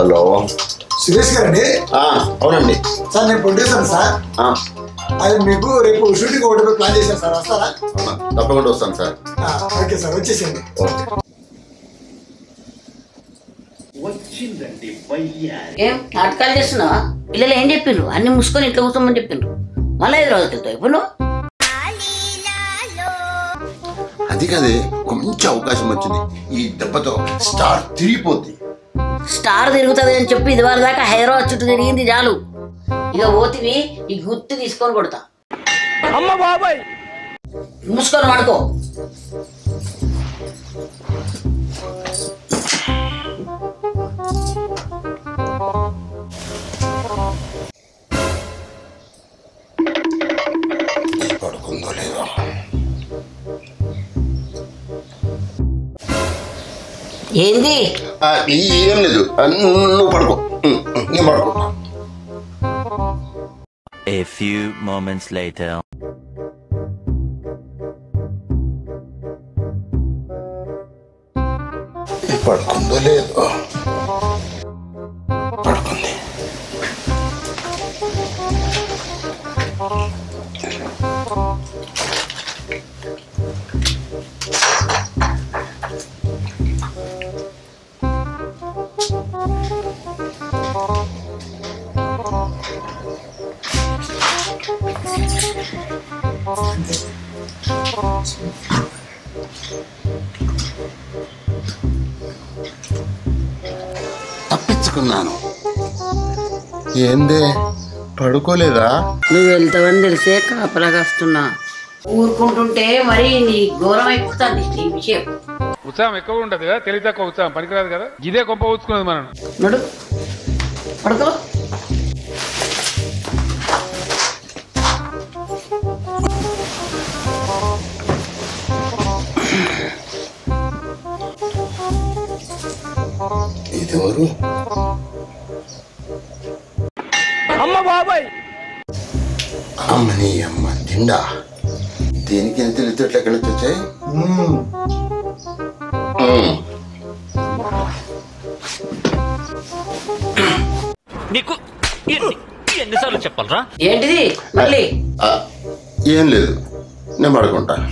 Hello Suresh గారండి? అవునండి sir నేను ప్రొడ్యూసర్ సార్. అది మీకు రేపు షూటింగ్ ఒకటి ప్లాన్ చేశాను సార్, వస్తారా? తప్పకుండా వస్తాను సార్. ఓకే సార్, వచ్చేసేయండి. ఏం నాటకాలు చేస్తున్నావా? పిల్లలు ఏం చెప్పిండ్రు? అన్ని మూసుకొని ఇంట్లో కూర్చోమని చెప్పిండ్రు. మళ్ళీ 5 రోజులు తింటావు ఇప్పుడు నువ్వు? అది కదే కొంచెం అవకాశం వచ్చింది, ఈ దెబ్బతో స్టార్ తిరిగిపోద్ది. స్టార్ తిరుగుతుంది అని చెప్పి ఇది వారి దాకా హైదరాబాద్ చుట్టూ తిరిగింది చాలు. ఇక పోతివి ఈ గుర్తు తీసుకొని కొడతా. అమ్మ బాబాయ్ మూసుకొని పడుకో. పడుకుందో లేదో. ఏంది? ఏం లేదు, నువ్వు పడుకో, నేను పడుకుంటా. A few moments later. పడుకుందో లేదో. పడుకుంది. తప్పించుకున్నాను. ఏందే పడుకోలేదా? నువ్వు వెళ్తావని తెలిసే కాపలాగా వస్తున్నా. ఊరుకుంటుంటే మరి నీ ఘోరం అయిపోతుంది నీ విషయం. ఉత్సాహం ఎక్కువ ఉంటది కదా, తెలివి తక్కువ ఉత్సాహం పనికిరాదు కదా. ఇదే గొప్ప ఊచుకున్నది మనం. నడు పడుకో. ఇదెవరు? అమ్మ బాబాయ్ అమ్మని అమ్మ తిండా. దేనికి ఎంత తెలివితేటలు ఎక్కడి నుంచి వచ్చాయి? నీకు ఎన్నిసార్లు చెప్పాలరా? ఏంటిది మళ్ళీ? ఏం లేదు, నేను పడుకుంటాను.